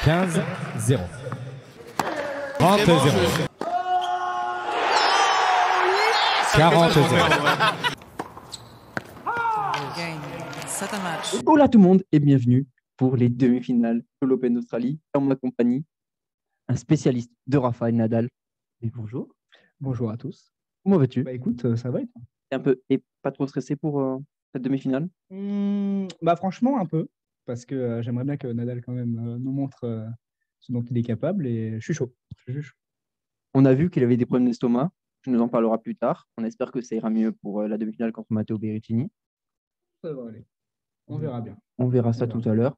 15-0. 30-0. 40-0. Hola tout le monde et bienvenue pour les demi-finales de l'Open d'Australie. En ma compagnie, un spécialiste de Rafael Nadal. Et bonjour. Bonjour à tous. Comment vas-tu? Bah écoute, ça va et toi? Et pas trop stressé pour cette demi-finale? Bah franchement un peu, parce que j'aimerais bien que Nadal quand même nous montre ce dont il est capable et je suis chaud. Je suis chaud. On a vu qu'il avait des problèmes d'estomac. Tu nous en parleras plus tard. On espère que ça ira mieux pour la demi-finale contre Matteo Berrettini. Ça va aller. On verra bien. On verra ça tout à l'heure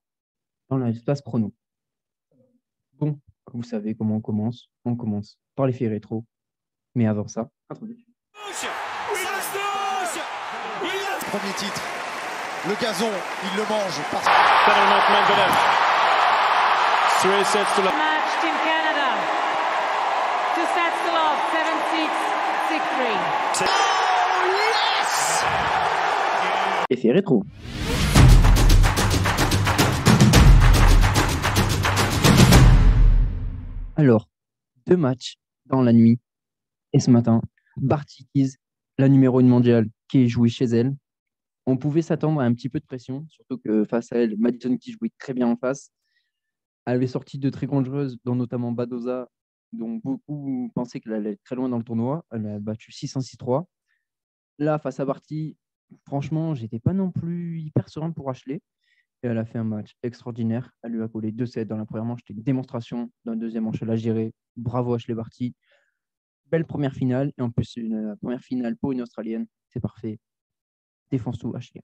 dans l'espace chrono. Bon, vous savez comment on commence. On commence par les faits rétro. Mais avant ça, Premier titre, le gazon, il le mange. Settlement Medvedev. 3 sets to love. Matched in Canada. 2 sets to love. 7-6, 6-3. effet rétro. Alors, 2 matchs dans la nuit. Et ce matin, Barty Keys, la numéro 1 mondiale, qui est jouée chez elle. On pouvait s'attendre à un petit peu de pression, surtout que face à elle, Madison Keys jouait très bien en face. Elle avait sorti de très grandes joueuses, dont notamment Badoza, dont beaucoup pensaient qu'elle allait être très loin dans le tournoi. Elle a battu 6-1-6-3. Là, face à Barty, franchement, j'étais pas non plus hyper serein pour Ashley. Et elle a fait un match extraordinaire. Elle lui a collé 2 sets dans la première manche. C'était une démonstration. Dans la deuxième manche, elle a géré. Bravo Ashley Barty. Belle première finale. Et en plus, une première finale pour une Australienne. C'est parfait. Défonce tout, Ashley.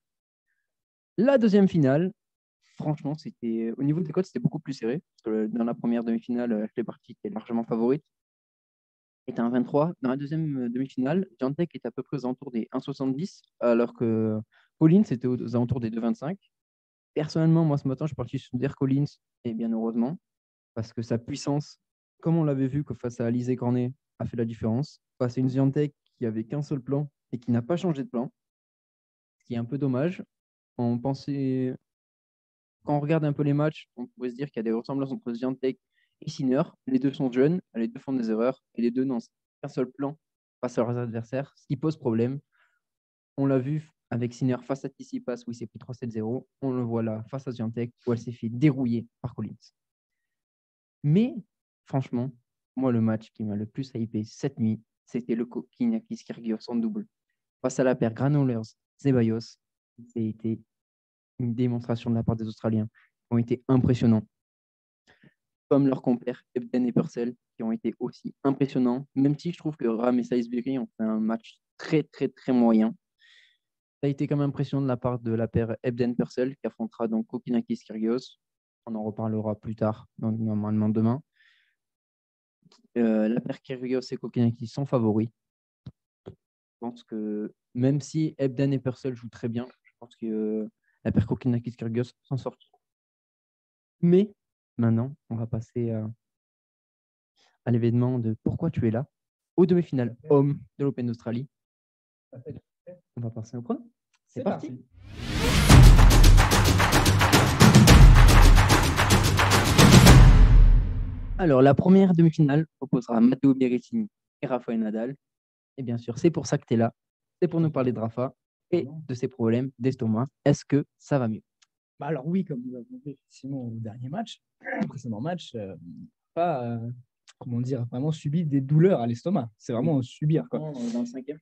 La deuxième finale, franchement, c'était au niveau des cotes, c'était beaucoup plus serré. Parce que dans la première demi-finale, Ashley Barty était largement favorite. Était un 23. Dans la deuxième demi-finale, Jantek était à peu près aux alentours des 1,70, alors que Collins était aux alentours des 2,25. Personnellement, moi, ce matin, je suis parti sur dire Collins, et bien heureusement, parce que sa puissance, comme on l'avait vu que face à Alizé Cornet, a fait la différence. Face à une Swiatek qui avait qu'un seul plan et qui n'a pas changé de plan, ce qui est un peu dommage. On pensait, quand on regarde un peu les matchs, on pourrait se dire qu'il y a des ressemblances entre Swiatek et Sinner. Les deux sont jeunes, les deux font des erreurs, et les deux n'ont qu'un seul plan face à leurs adversaires, ce qui pose problème. On l'a vu avec Sinner face à Tsitsipas où il s'est pris 3-7-0. On le voit là face à Swiatek où elle s'est fait dérouiller par Collins. Mais franchement, moi, le match qui m'a le plus hypé cette nuit, c'était le Kokkinakis Kyrgios en double. Face à la paire Granollers-Zeballos, c'était une démonstration de la part des Australiens qui ont été impressionnants. Comme leurs compères Ebden et Purcell, qui ont été aussi impressionnants, même si je trouve que Ram et Salisbury ont fait un match très, très, très moyen. Ça a été quand même impressionnant de la part de la paire Ebden-Purcell, qui affrontera donc Kokkinakis Kyrgios. On en reparlera plus tard, normalement demain. La paire Kyrgios et Kokkinakis sont favoris. Je pense que même si Ebden et Purcell jouent très bien, je pense que la paire Kokkinakis Kyrgios s'en sort. Mais maintenant, on va passer à l'événement de Pourquoi tu es là, aux demi-finales hommes de l'Open d'Australie. On va passer au chrono. C'est parti. Alors, la première demi-finale opposera Matteo Berrettini et Rafael Nadal. Et bien sûr, c'est pour ça que tu es là. C'est pour nous parler de Rafa et de ses problèmes d'estomac. Est-ce que ça va mieux? Bah alors oui, comme nous avons vu effectivement au dernier match, au précédent match, pas comment dire, vraiment subi des douleurs à l'estomac. C'est vraiment subir quoi. Dans le cinquième,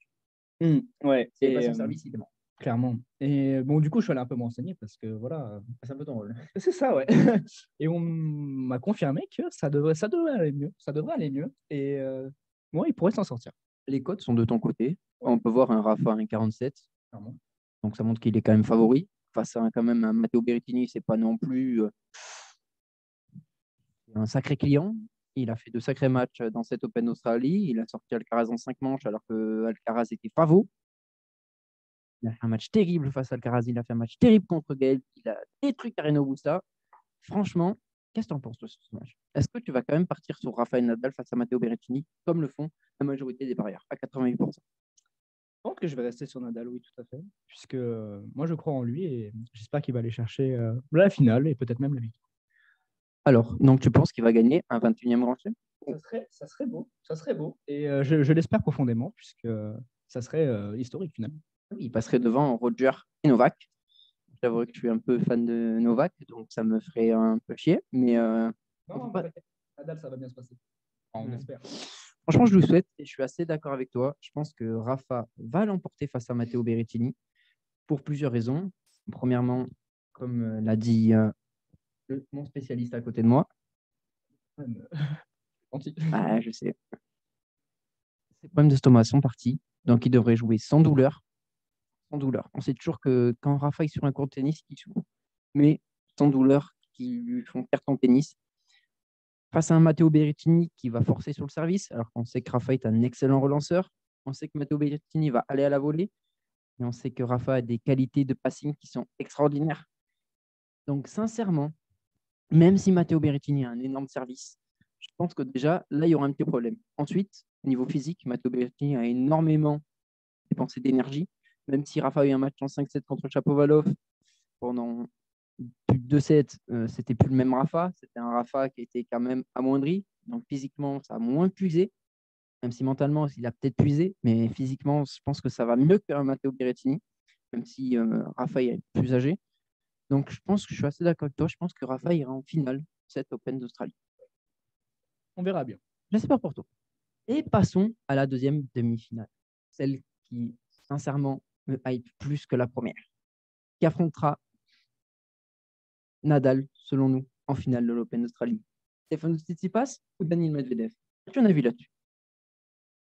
Ouais. c'est pas son service, il est bon. Clairement. Et bon, du coup, je suis allé un peu m'enseigner parce que voilà, C'est un peu ton rôle. c'est ça, ouais. Et on m'a confirmé que ça devrait aller mieux. Ça devrait aller mieux. Et moi, il pourrait s'en sortir. Les cotes sont de ton côté. On peut voir un Rafa à 1,47. Clairement. Donc, ça montre qu'il est quand même favori. Face à quand même un Matteo Berrettini, c'est pas non plus un sacré client. Il a fait de sacrés matchs dans cette Open Australie. Il a sorti Alcaraz en 5 manches alors que Alcaraz était favori. Il a fait un match terrible face à Alcaraz. Il a fait un match terrible contre Gaël. Il a détruit Carreno Busta. Franchement, qu'est-ce que tu en penses de ce match? Est-ce que tu vas quand même partir sur Rafael Nadal face à Matteo Berrettini, comme le font la majorité des parieurs, à 88%? Je pense que je vais rester sur Nadal, oui, tout à fait. Puisque moi, je crois en lui et j'espère qu'il va aller chercher la finale et peut-être même la victoire. Alors, donc tu penses qu'il va gagner un 21e Grand Chelem? Ça serait beau. Et je l'espère profondément, puisque ça serait historique finalement. Il passerait devant Roger et Novak. J'avoue que je suis un peu fan de Novak, donc ça me ferait un peu chier. Mais Non, pas- Nadal, ça va bien se passer. Enfin, on Ouais. espère. franchement, je le souhaite et je suis assez d'accord avec toi. Je pense que Rafa va l'emporter face à Matteo Berrettini pour plusieurs raisons. Premièrement, comme l'a dit mon spécialiste à côté de moi, Gentil. je sais, ses problèmes d'estomac sont partis, donc il devrait jouer sans douleur. Sans douleur. On sait toujours que quand Rafa est sur un court de tennis, il joue, mais sans douleur qui lui font perdre son tennis. Face à un Matteo Berrettini qui va forcer sur le service, alors qu'on sait que Rafa est un excellent relanceur. On sait que Matteo Berrettini va aller à la volée. Et on sait que Rafa a des qualités de passing qui sont extraordinaires. Donc, sincèrement, même si Matteo Berrettini a un énorme service, je pense que déjà, là, il y aura un petit problème. Ensuite, au niveau physique, Matteo Berrettini a énormément dépensé d'énergie. Même si Rafa a eu un match en 5-7 contre Chapovalov pendant plus de 2-7, c'était plus le même Rafa. C'était un Rafa qui était quand même amoindri. Donc, physiquement, ça a moins puisé. Même si mentalement, il a peut-être puisé. Mais physiquement, je pense que ça va mieux que Matteo Berrettini. Même si Rafa est plus âgé. Donc, je pense que je suis assez d'accord avec toi. Je pense que Rafa ira en finale de cette Open d'Australie. On verra bien. J'espère pour toi. Et passons à la deuxième demi-finale. Celle qui, sincèrement, me hype plus que la première. Qui affrontera Nadal, selon nous, en finale de l'Open d'Australie. Stefanos Tsitsipas ou Daniil Medvedev? Qu'est-ce que tu en as vu là-dessus?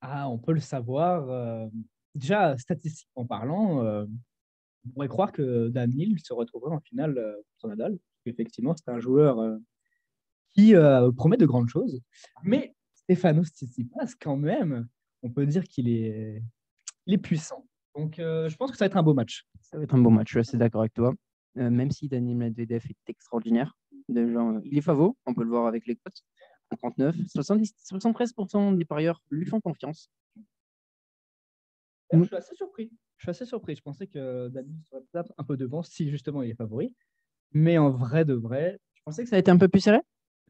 Ah, on peut le savoir. Déjà, statistiquement parlant, on pourrait croire que Daniil se retrouverait en finale contre Nadal. Effectivement, c'est un joueur qui promet de grandes choses. Mais Stefanos Tsitsipas, quand même, on peut dire il est puissant. Donc, je pense que ça va être un beau match. Ça va être un bon match, je suis assez d'accord avec toi. Même si Daniil Medvedev est extraordinaire. Il est favori, on peut le voir avec les cotes. 39, 70, 73% des parieurs lui font confiance. Je suis assez surpris. Je suis assez surpris. Je pensais que Daniil serait peut-être un peu devant si justement il est favori. Mais en vrai de vrai, Je pensais que ça a été un peu plus serré.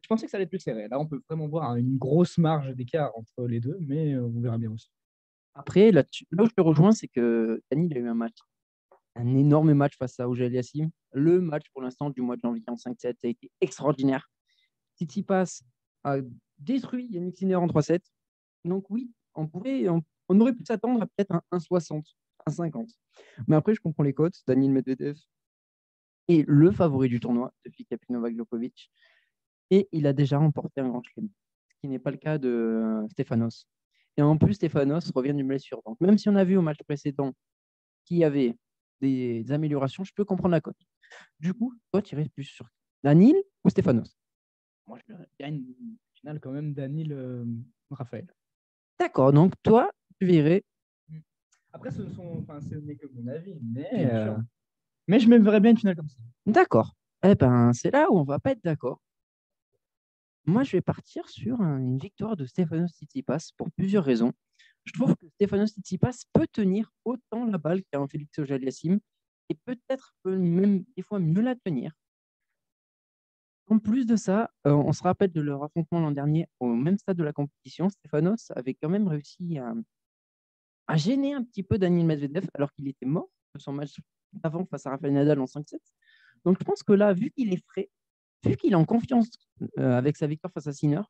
je pensais que ça allait être plus serré. Là, on peut vraiment voir une grosse marge d'écart entre les deux, mais on verra bien aussi. Après, là où je te rejoins, c'est que Daniil a eu un énorme match face à Auger Aliassime. Le match pour l'instant du mois de janvier en 5-7 a été extraordinaire. Tsitsipas a détruit Yannick Sinner en 3-7. Donc oui, on aurait pu s'attendre à peut-être un 1,60, un 50. Mais après, je comprends les cotes. Daniil Medvedev est le favori du tournoi depuis qu'il n'y a plus Novak Djokovic. Et il a déjà remporté un grand chelem, ce qui n'est pas le cas de Stefanos. Et en plus, Stefanos revient d'une blessure. Donc même si on a vu au match précédent qu'il y avait des améliorations, je peux comprendre la cote. Du coup, toi, tu irais plus sur Daniil ou Stefanos? Moi, je dirais une finale quand même Daniil Raphaël. D'accord, donc toi, tu verrais. Après, ce n'est que mon avis, Bien sûr. mais je me verrais bien une finale comme ça. D'accord. Eh ben, c'est là où on va pas être d'accord. Moi, je vais partir sur une victoire de Stefanos Tsitsipas pour plusieurs raisons. Je trouve que Stefanos Tsitsipas peut tenir autant la balle qu'un Félix Auger-Aliassime et peut-être peut même des fois mieux la tenir. En plus de ça, on se rappelle de leur affrontement l'an dernier au même stade de la compétition. Stefanos avait quand même réussi à gêner un petit peu Daniil Medvedev alors qu'il était mort de son match d'avant face à Rafael Nadal en 5-7. Donc je pense que là, vu qu'il est frais, vu qu'il est en confiance avec sa victoire face à Sinner,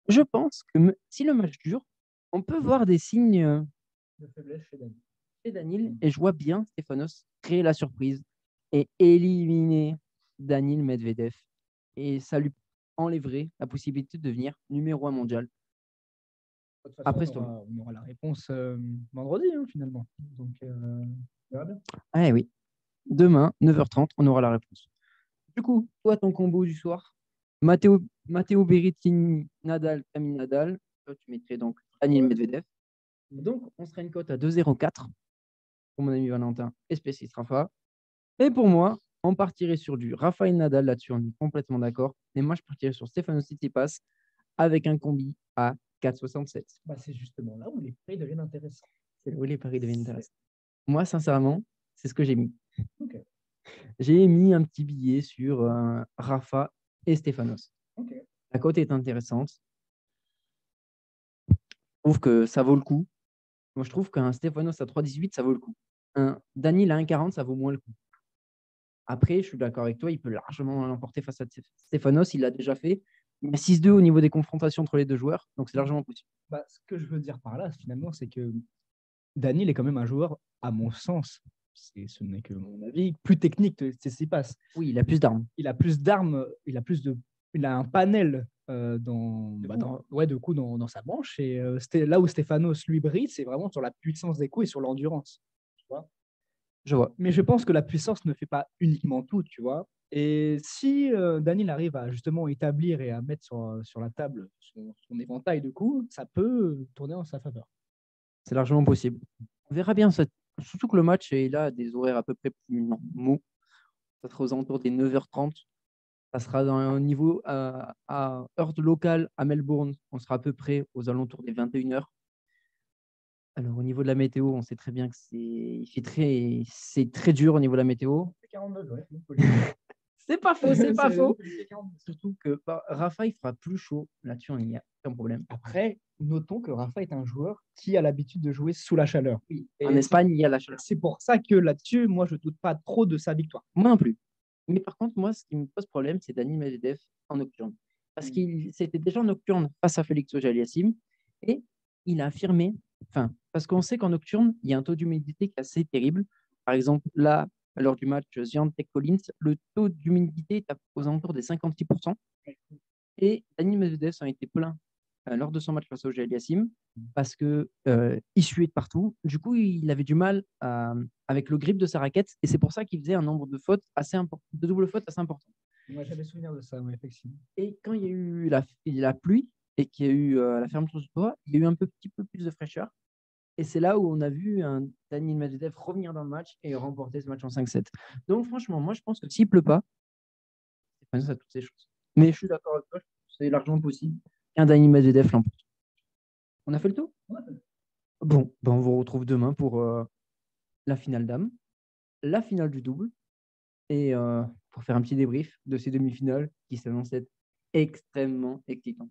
je pense que si le match dure, on peut voir des signes De faiblesse chez Daniil. chez Daniil et je vois bien Stefanos créer la surprise et éliminer Daniil Medvedev. Et ça lui enlèverait la possibilité de devenir numéro 1 mondial. De toute façon, Après, on aura la réponse vendredi, hein, finalement. Donc, on verra bien. ah oui, demain, 9h30, on aura la réponse. Du coup, toi, ton combo du soir, Matteo Berrettini, Nadal, Camille Nadal. Toi, tu mettrais donc Daniil Medvedev. Donc, on serait une cote à 2,04 pour mon ami Valentin et spécialiste Rafa. Et pour moi, on partirait sur du Rafael Nadal là-dessus, on est complètement d'accord. Et moi, je partirais sur Stefanos Tsitsipas avec un combi à 4,67. Bah, c'est justement là où les prix deviennent intéressants. C'est là où les paris deviennent intéressants. Moi, sincèrement, c'est ce que j'ai mis. Ok. J'ai mis un petit billet sur Rafa et Stefanos. La cote est intéressante. Je trouve que ça vaut le coup. Moi, je trouve qu'un Stefanos à 3,18, ça vaut le coup. Un Daniil à 1,40, ça vaut moins le coup. Après, je suis d'accord avec toi, il peut largement l'emporter face à Stefanos. Il l'a déjà fait. Il y a 6-2 au niveau des confrontations entre les deux joueurs, donc c'est largement possible. Bah, ce que je veux dire par là, finalement, c'est que Daniil est quand même un joueur, à mon sens, ce n'est que mon avis, plus technique que Tsitsipas. Oui, il a plus d'armes. Il a plus d'armes, il a un panel de sa manche. Et là où Stefanos lui brille, c'est vraiment sur la puissance des coups et sur l'endurance. Tu vois. Je vois. Mais je pense que la puissance ne fait pas uniquement tout, tu vois. Et si Daniel arrive à justement établir et à mettre sur la table son éventail de coups, ça peut tourner en sa faveur. C'est largement possible. On verra bien. Surtout que le match est là à des horaires à peu près plus normaux. Ça sera aux alentours des 9h30. Ça sera dans un niveau à heure locale à Melbourne. On sera à peu près aux alentours des 21h. Alors, au niveau de la météo, on sait très bien que c'est très dur au niveau de la météo. C'est 42, ouais. C'est pas faux, c'est pas faux. Surtout que Rafa, il fera plus chaud. Là-dessus, il n'y a aucun problème. Après, notons que Rafa est un joueur qui a l'habitude de jouer sous la chaleur. Oui. En Espagne, il y a la chaleur. C'est pour ça que là-dessus, moi, je ne doute pas trop de sa victoire. Moi non plus. Mais par contre, moi, ce qui me pose problème, c'est Daniil Medvedev en nocturne. Parce qu'il s'était déjà en nocturne face à Félix Auger-Aliassime et il a affirmé, parce qu'on sait qu'en nocturne, il y a un taux d'humidité qui est assez terrible. Par exemple, là, lors du match Swiatek Collins, le taux d'humidité est aux alentours des 56%. Et Daniil Medvedev s'en était plaint lors de son match face à Auger-Aliassime parce que il suait de partout. Du coup, il avait du mal avec le grip de sa raquette et c'est pour ça qu'il faisait un nombre de fautes assez important, de double fautes assez important. Moi, j'avais souvenir de ça, oui, effectivement. Et quand il y a eu la pluie et qu'il y a eu la fermeture du toit, il y a eu un petit peu plus de fraîcheur. Et c'est là où on a vu un Daniil Medvedev revenir dans le match et remporter ce match en 5-7. Donc, franchement, moi, je pense que s'il ne pleut pas, c'est pas à toutes ces choses. Mais je suis d'accord avec toi, c'est largement possible qu'un Daniil Medvedev l'emporte. On a fait le tour? Ouais. Bon, ben on vous retrouve demain pour la finale dames, la finale du double et pour faire un petit débrief de ces demi-finales qui s'annoncent être extrêmement excitants.